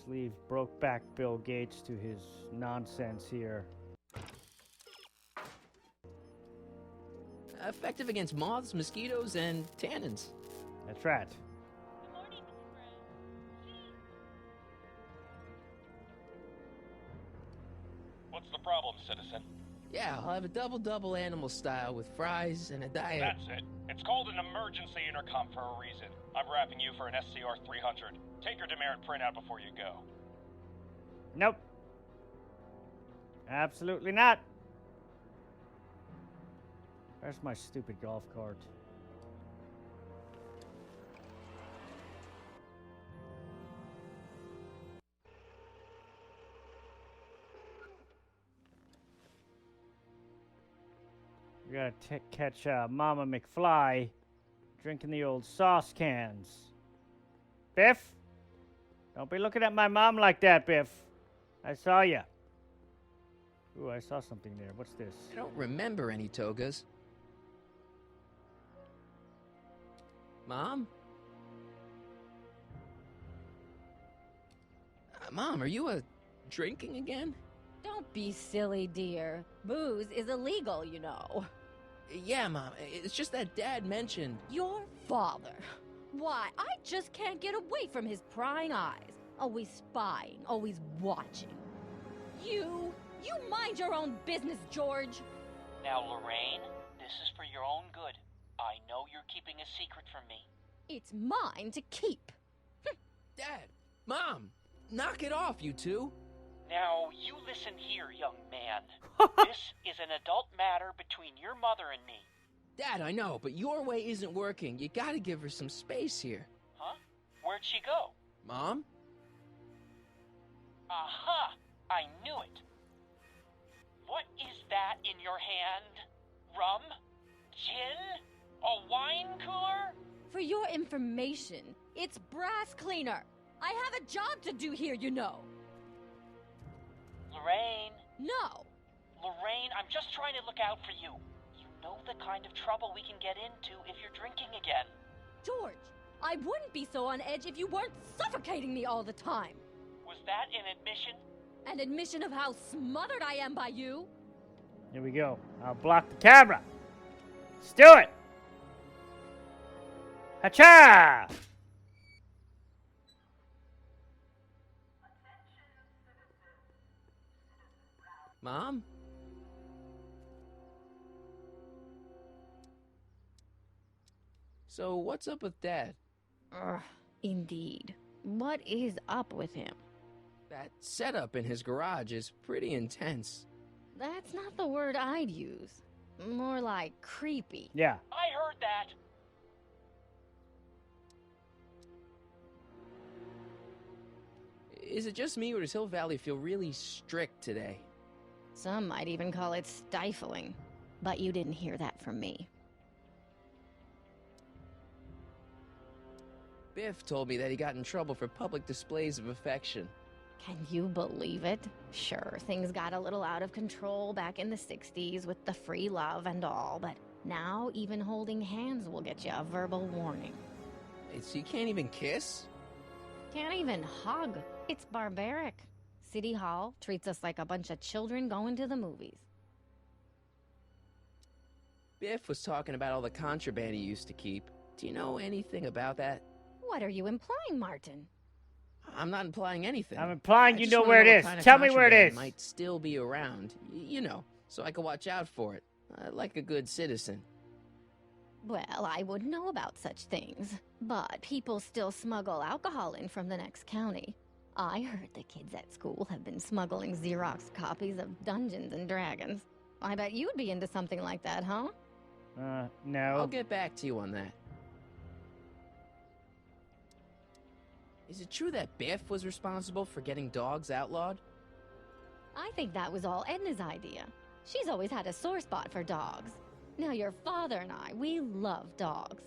Let's leave Brokeback Bill Gates to his nonsense here. Effective against moths, mosquitoes, and tannins. That's right. Good morning, Mrs. Brown. What's the problem, citizen? Yeah, I'll have a double animal style with fries and a diet. That's it. It's called an emergency intercom for a reason. I'm wrapping you for an SCR 300. Take your demerit printout before you go. Nope. Absolutely not. Where's my stupid golf cart? We gotta catch Mama McFly drinking the old sauce cans. Biff? Don't be looking at my mom like that, Biff. I saw ya. Ooh, I saw something there. What's this? I don't remember any togas. Mom? Mom, are you drinking again? Don't be silly, dear. Booze is illegal, you know. Yeah, Mom. It's just that Dad mentioned... Your father. Why, I just can't get away from his prying eyes. Always spying, always watching. You mind your own business, George. Now, Lorraine, this is for your own good. I know you're keeping a secret from me. It's mine to keep. Dad! Mom! Knock it off, you two! Now, you listen here, young man. This is an adult matter between your mother and me. Dad, I know, but your way isn't working. You gotta give her some space here. Huh? Where'd she go? Mom? Aha! I knew it. What is that in your hand? Rum? Gin? A wine cooler? For your information, it's brass cleaner. I have a job to do here, you know. Lorraine. No. Lorraine, I'm just trying to look out for you. You know the kind of trouble we can get into if you're drinking again. George, I wouldn't be so on edge if you weren't suffocating me all the time. Was that an admission? An admission of how smothered I am by you? Here we go. I'll block the camera. Let's do it. Hacha! Mom? So, what's up with Dad? Indeed. What is up with him? That setup in his garage is pretty intense. That's not the word I'd use. More like creepy. Yeah. I heard that. Is it just me, or does Hill Valley feel really strict today? Some might even call it stifling. But you didn't hear that from me. Biff told me that he got in trouble for public displays of affection. Can you believe it? Sure, things got a little out of control back in the 60s with the free love and all, but now even holding hands will get you a verbal warning. So you can't even kiss? Can't even hug. It's barbaric. City Hall treats us like a bunch of children going to the movies. Biff was talking about all the contraband he used to keep. Do you know anything about that? What are you implying, Martin? I'm not implying anything. I'm implying I you just know wanna where it what is. kind of Tell me where it contraband is. Might still be around. You know, so I can watch out for it. Like a good citizen. Well, I wouldn't know about such things. But people still smuggle alcohol in from the next county. I heard the kids at school have been smuggling Xerox copies of Dungeons and Dragons. I bet you'd be into something like that, huh? No. I'll get back to you on that. Is it true that Biff was responsible for getting dogs outlawed? I think that was all Edna's idea. She's always had a sore spot for dogs. Now your father and I, we love dogs.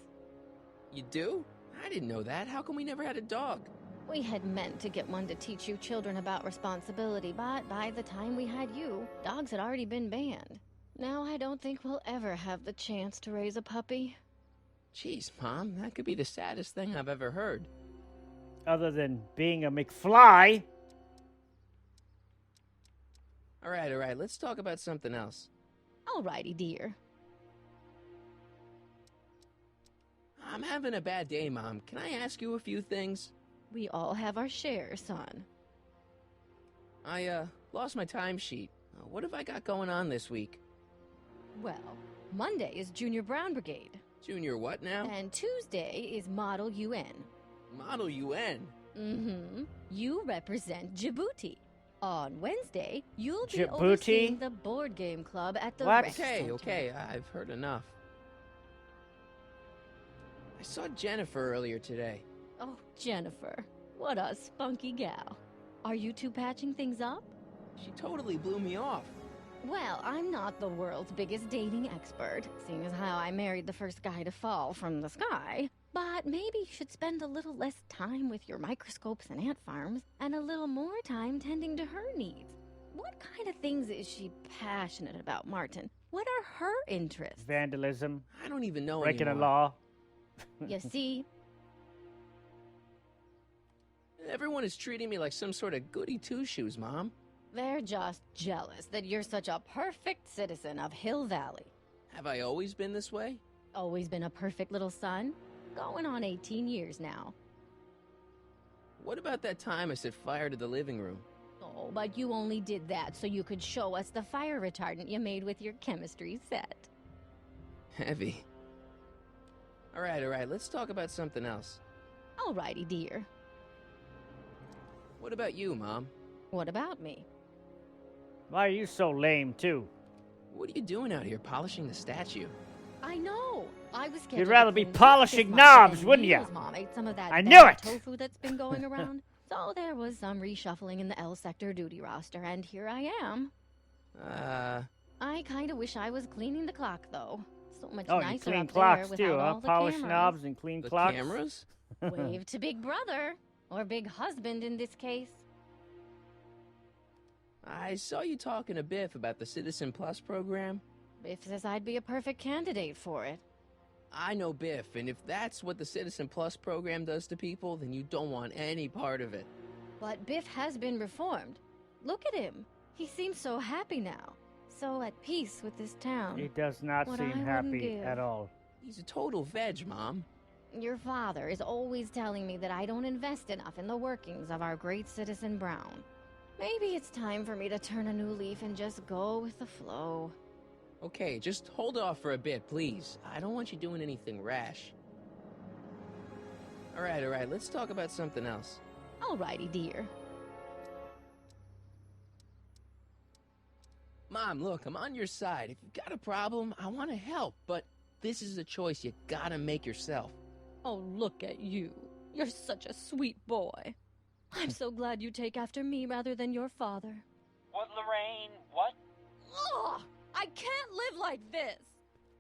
You do? I didn't know that. How come we never had a dog? We had meant to get one to teach you children about responsibility, but by the time we had you, dogs had already been banned. Now I don't think we'll ever have the chance to raise a puppy. Jeez, Mom, that could be the saddest thing I've ever heard. other than being a McFly. All right, let's talk about something else. Alrighty, dear. I'm having a bad day, Mom. Can I ask you a few things? We all have our share, son. I, lost my timesheet. What have I got going on this week? Well, Monday is Junior Brown Brigade, Junior what now? and Tuesday is Model UN. Model UN. Mm-hmm. You represent Djibouti. On Wednesday, you'll be Djibouti? overseeing the board game club at the What? rec center. Okay, I've heard enough. I saw Jennifer earlier today. Oh, Jennifer. What a spunky gal. Are you two patching things up? She totally blew me off. Well, I'm not the world's biggest dating expert, seeing as how I married the first guy to fall from the sky. But maybe you should spend a little less time with your microscopes and ant farms, and a little more time tending to her needs. What kind of things is she passionate about, Martin? What are her interests? Vandalism, I don't even know breaking a anymore. law. You see, Everyone is treating me like some sort of goody two-shoes, Mom. they're just jealous that you're such a perfect citizen of Hill Valley. Have I always been this way? Always been a perfect little son. Going on 18 years now. What about that time I set fire to the living room? Oh, but you only did that so you could show us the fire retardant you made with your chemistry set. Heavy. All right, let's talk about something else. Alrighty, dear. What about you, Mom? What about me? Why are you so lame, too? What are you doing out here polishing the statue? I know. I was scheduled You'd to rather be clean polishing this month, but knobs, then wouldn't ya? Neil's Mom ate some of that I bad knew it! tofu that's been going around. So there was some reshuffling in the L sector duty roster, and here I am. I kind of wish I was cleaning the clock, though. So much Oh, you nicer clean up clocks, there too, without huh? all the Polish cameras. knobs and clean The clocks? cameras? Wave to Big Brother, or Big Husband in this case. I saw you talking to Biff about the Citizen Plus program. Biff says I'd be a perfect candidate for it. I know Biff, and if that's what the Citizen Plus program does to people, then you don't want any part of it. But Biff has been reformed. Look at him. He seems so happy now. So at peace with this town. He does not What I seem wouldn't happy give. at all. He's a total veg, Mom. Your father is always telling me that I don't invest enough in the workings of our great citizen Brown. Maybe it's time for me to turn a new leaf and just go with the flow. Okay, just hold off for a bit, please. I don't want you doing anything rash. All right, let's talk about something else. Alrighty, dear. Mom, look, I'm on your side. If you've got a problem, I want to help, but this is a choice you gotta make yourself. Oh, look at you. You're such a sweet boy. I'm so glad you take after me rather than your father. What, Lorraine? What? Ugh! I can't live like this!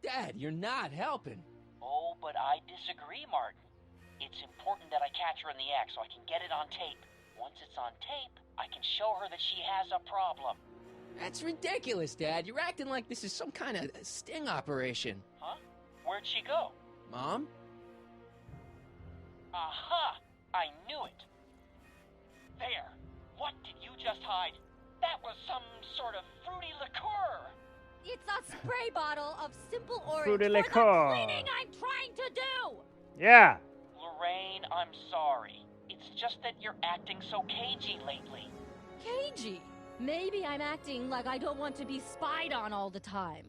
Dad, you're not helping. Oh, but I disagree, Martin. It's important that I catch her in the act so I can get it on tape. Once it's on tape, I can show her that she has a problem. That's ridiculous, Dad. You're acting like this is some kind of sting operation. Huh? Where'd she go? Mom? Aha! I knew it. There. What did you just hide? That was some sort of fruity liqueur. It's a spray bottle of simple orange Fruity for liqueur. the cleaning I'm trying to do! Yeah. Lorraine, I'm sorry. It's just that you're acting so cagey lately. Cagey! Maybe I'm acting like I don't want to be spied on all the time.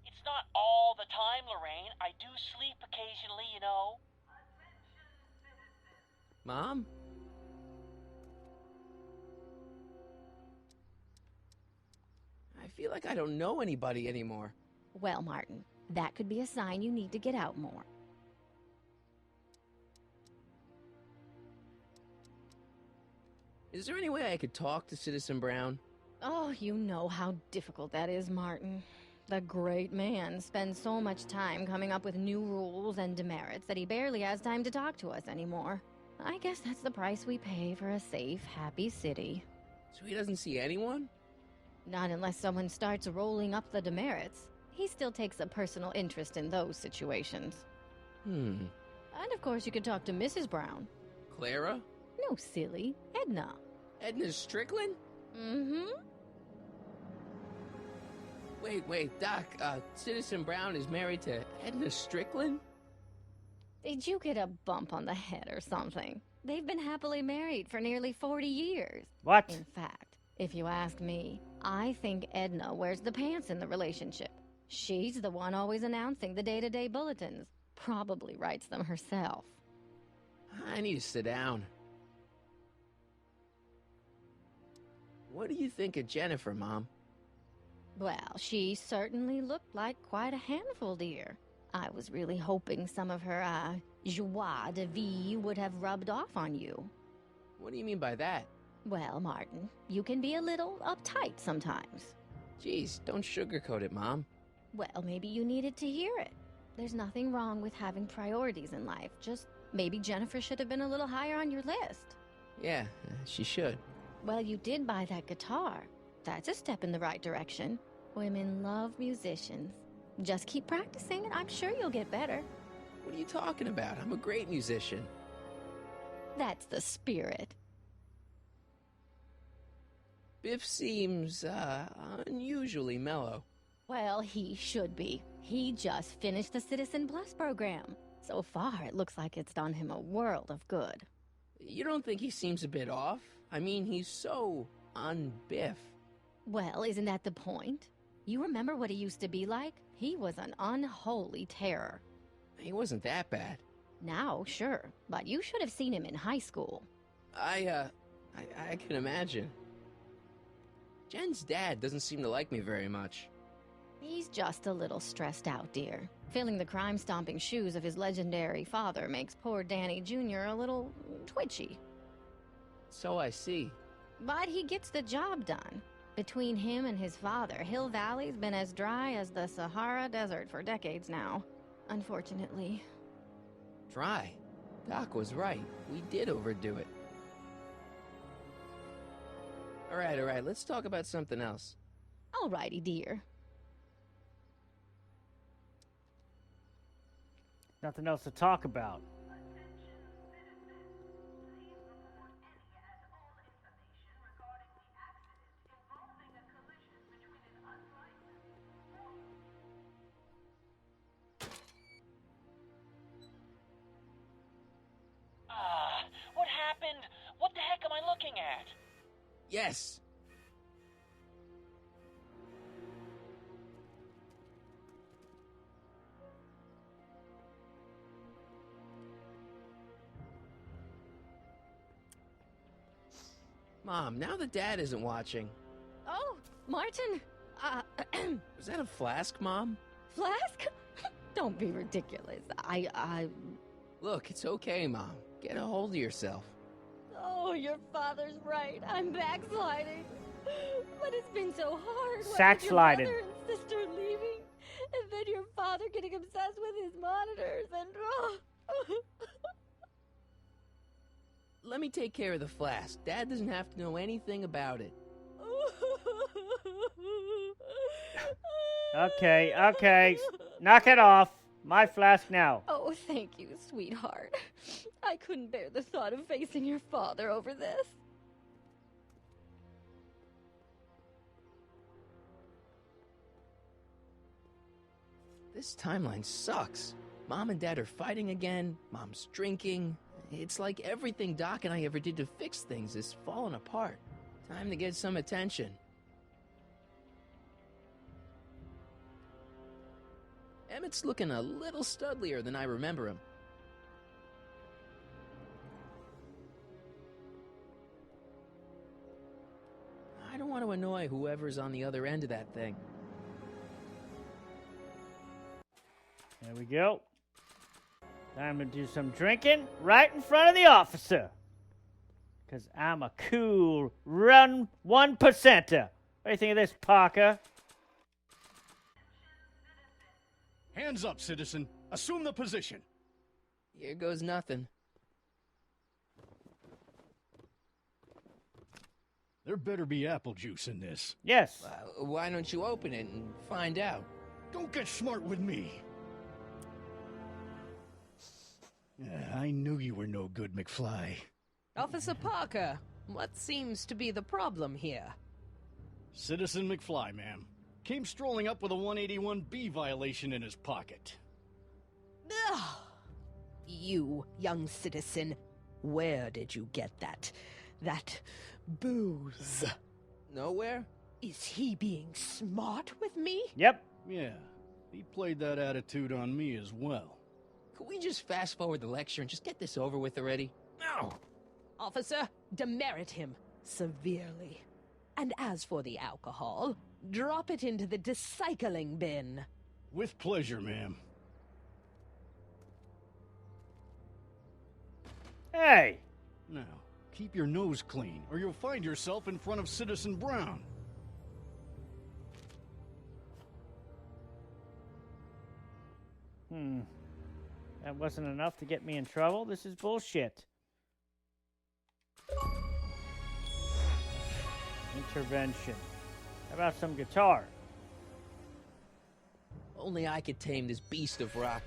It's not all the time, Lorraine. I do sleep occasionally, you know. Mom? I feel like I don't know anybody anymore. Well, Martin, that could be a sign you need to get out more. Is there any way I could talk to Citizen Brown? Oh, you know how difficult that is, Martin. The great man spends so much time coming up with new rules and demerits that he barely has time to talk to us anymore. I guess that's the price we pay for a safe, happy city. So he doesn't see anyone? Not unless someone starts rolling up the demerits. He still takes a personal interest in those situations. Hmm. And of course you could talk to Mrs. Brown. Clara? No, silly. Edna. Edna Strickland? Mm-hmm. Wait, Doc, Citizen Brown is married to Edna Strickland? Did you get a bump on the head or something? They've been happily married for nearly 40 years. What? In fact, if you ask me, I think Edna wears the pants in the relationship. She's the one always announcing the day-to-day bulletins. Probably writes them herself. I need to sit down. What do you think of Jennifer, Mom? Well, she certainly looked like quite a handful, dear. I was really hoping some of her, joie de vivre would have rubbed off on you. What do you mean by that? Well, Martin, you can be a little uptight sometimes. Jeez, don't sugarcoat it, Mom. Well, maybe you needed to hear it. There's nothing wrong with having priorities in life. Just maybe Jennifer should have been a little higher on your list. Yeah, she should. Well, you did buy that guitar. That's a step in the right direction. Women love musicians. Just keep practicing and I'm sure you'll get better. What are you talking about? I'm a great musician. That's the spirit. Biff seems, unusually mellow. Well, he should be. He just finished the Citizen Plus program. So far, it looks like it's done him a world of good. You don't think he seems a bit off? I mean, he's so un-Biff. Well, isn't that the point? You remember what he used to be like? He was an unholy terror. He wasn't that bad. Now, sure, but you should have seen him in high school. I can imagine. Jen's dad doesn't seem to like me very much. He's just a little stressed out, dear. Filling the crime-stomping shoes of his legendary father makes poor Danny Jr. a little twitchy. So I see. But he gets the job done. Between him and his father, Hill Valley's been as dry as the Sahara Desert for decades now. Unfortunately. Dry. Doc was right. We did overdo it. All right, let's talk about something else. Alrighty, dear. Nothing else to talk about. What happened? What the heck am I looking at? Yes. Mom, now that Dad isn't watching. Oh, Martin! Was that a flask, Mom? Flask? Don't be ridiculous. Look, it's okay, Mom. Get a hold of yourself. Oh, your father's right. I'm backsliding. But it's been so hard. Sackslided. Your brother and sister leaving, and then your father getting obsessed with his monitors, and Let me take care of the flask. Dad doesn't have to know anything about it. Okay. Knock it off. My flask now. Oh, thank you, sweetheart. I couldn't bear the thought of facing your father over this. This timeline sucks. Mom and Dad are fighting again. Mom's drinking. It's like everything Doc and I ever did to fix things is falling apart. Time to get some attention. Emmett's looking a little studlier than I remember him. I don't want to annoy whoever's on the other end of that thing. There we go. Time to do some drinking right in front of the officer. Because I'm a cool run 1%er. What do you think of this, Parker? Hands up, citizen. Assume the position. Here goes nothing. There better be apple juice in this. Yes. Why don't you open it and find out? Don't get smart with me. I knew you were no good, McFly. Officer Parker, what seems to be the problem here? Citizen McFly, ma'am. Came strolling up with a 181B violation in his pocket. Ugh. You, young citizen, where did you get that booze? Nowhere? Is he being smart with me? Yep. Yeah, he played that attitude on me as well. Could we just fast forward the lecture and just get this over with already? No! Officer, demerit him severely. And as for the alcohol, drop it into the recycling bin. With pleasure, ma'am. Hey! Now, keep your nose clean, or you'll find yourself in front of Citizen Brown. That wasn't enough to get me in trouble. This is bullshit. Intervention. How about some guitar? Only I could tame this beast of rock.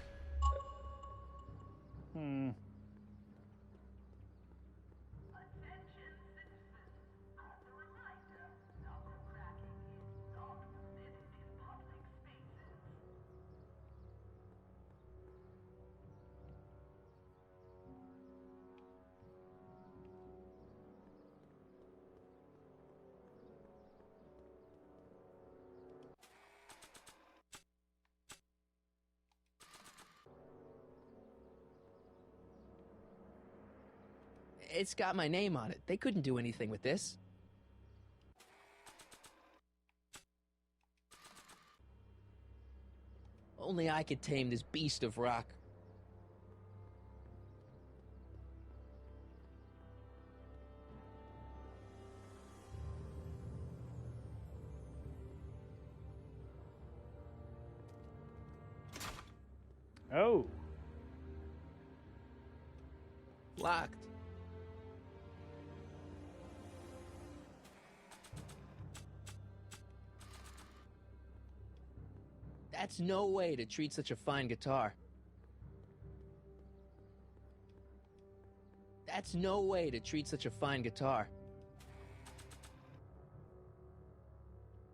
It's got my name on it. They couldn't do anything with this. Only I could tame this beast of rock. Oh. Locked. That's no way to treat such a fine guitar. That's no way to treat such a fine guitar.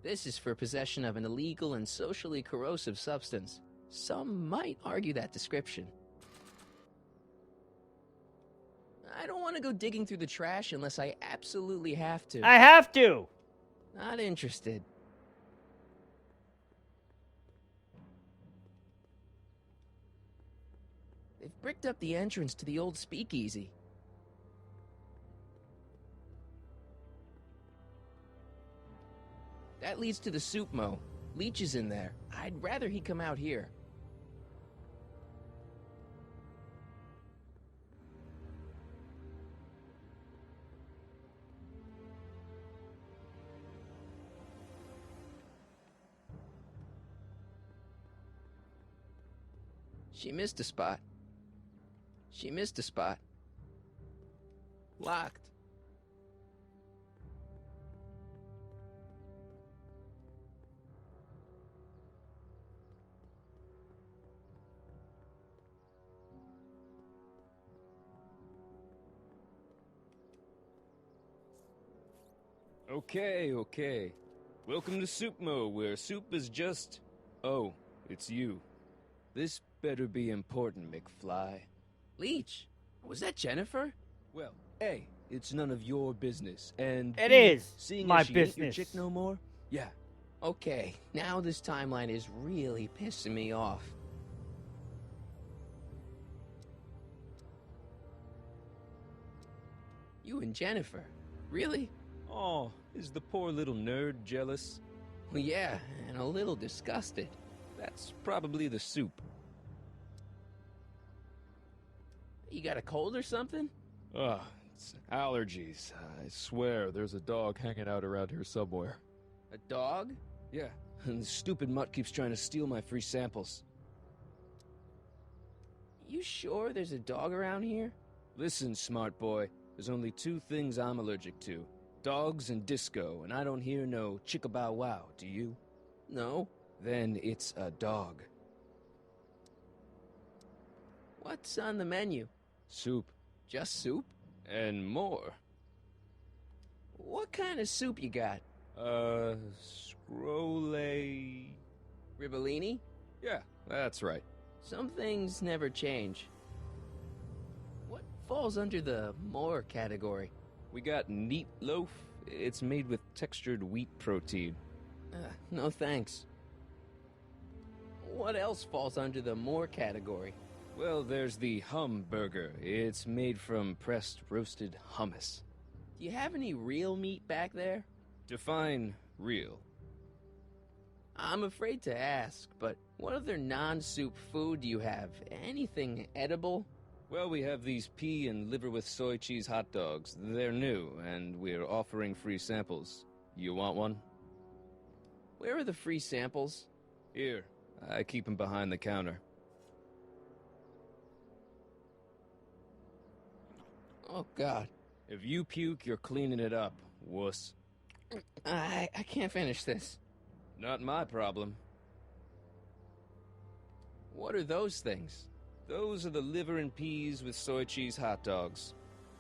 This is for possession of an illegal and socially corrosive substance. Some might argue that description. I don't want to go digging through the trash unless I absolutely have to. I have to! Not interested. They've bricked up the entrance to the old speakeasy. That leads to the soup mo. Leech is in there. I'd rather he come out here. She missed a spot. She missed a spot. Locked. Okay. Welcome to Soupmo, where soup is just... Oh, it's you. This better be important, McFly. Leech, was that Jennifer? Well, A, it's none of your business, and It B, is seeing my as she ain't your business. chick no more? Yeah. Okay, now this timeline is really pissing me off. You and Jennifer? Really? Oh, is the poor little nerd jealous? Well, yeah, and a little disgusted. That's probably the soup. You got a cold or something? Ugh, it's allergies. I swear there's a dog hanging out around here somewhere. A dog? Yeah, and the stupid mutt keeps trying to steal my free samples. You sure there's a dog around here? Listen, smart boy, there's only two things I'm allergic to. Dogs and disco, and I don't hear no chicka-bow-wow, do you? No. Then it's a dog. What's on the menu? Soup. Just soup? And more. What kind of soup you got? Scrolle... Ribellini? Yeah, that's right. Some things never change. What falls under the more category? We got neat loaf. It's made with textured wheat protein. No thanks. What else falls under the more category? Well, there's the hum burger. It's made from pressed roasted hummus. Do you have any real meat back there? Define real. I'm afraid to ask, but what other non-soup food do you have? Anything edible? Well, we have these pea and liver with soy cheese hot dogs. They're new, and we're offering free samples. You want one? Where are the free samples? Here. I keep them behind the counter. Oh, God. If you puke, you're cleaning it up, wuss. I can't finish this. Not my problem. What are those things? Those are the liver and peas with soy cheese hot dogs.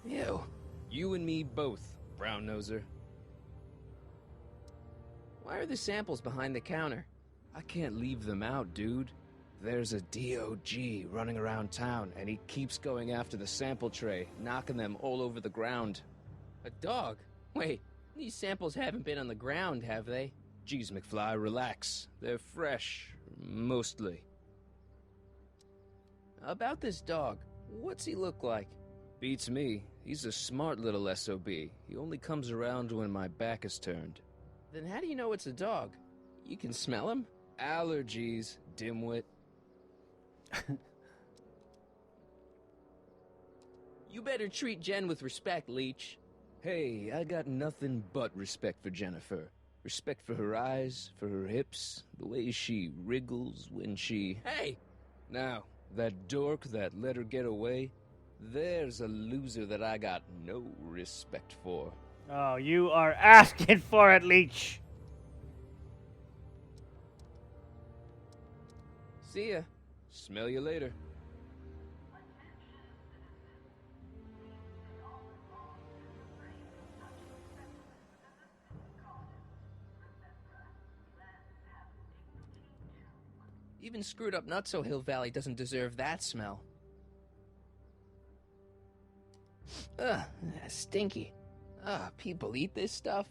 Ew. You and me both, brown noser. Why are the samples behind the counter? I can't leave them out, dude. There's a DOG running around town, and he keeps going after the sample tray, knocking them all over the ground. A dog? Wait, these samples haven't been on the ground, have they? Geez, McFly, relax. They're fresh, mostly. About this dog, what's he look like? Beats me. He's a smart little SOB. He only comes around when my back is turned. Then how do you know it's a dog? You can smell him? Allergies, dimwit. You better treat Jen with respect, Leech. Hey, I got nothing but respect for Jennifer. Respect for her eyes, for her hips, the way she wriggles when she... Hey! Now, that dork that let her get away, there's a loser that I got no respect for. Oh, you are asking for it, Leech. See ya. Smell you later. Even screwed up Nutso Hill Valley doesn't deserve that smell. Ugh, stinky. People eat this stuff?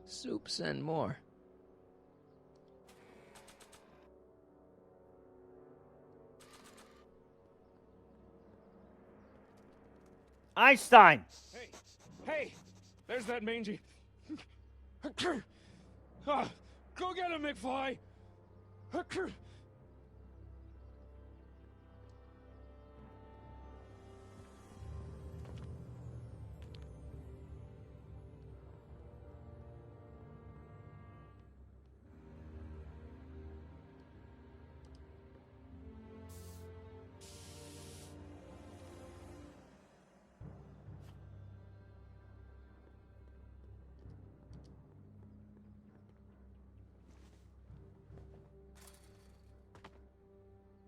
Soups and more. Einstein! Hey! There's that mangy... Go get him, McFly!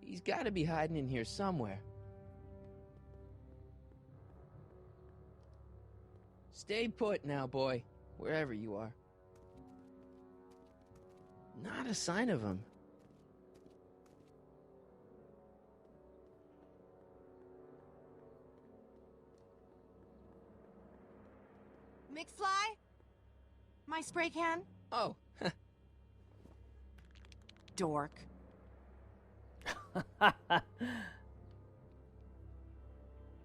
He's gotta be hiding in here somewhere. Stay put now, boy. Wherever you are. Not a sign of him. McFly? My spray can? Oh. Dork.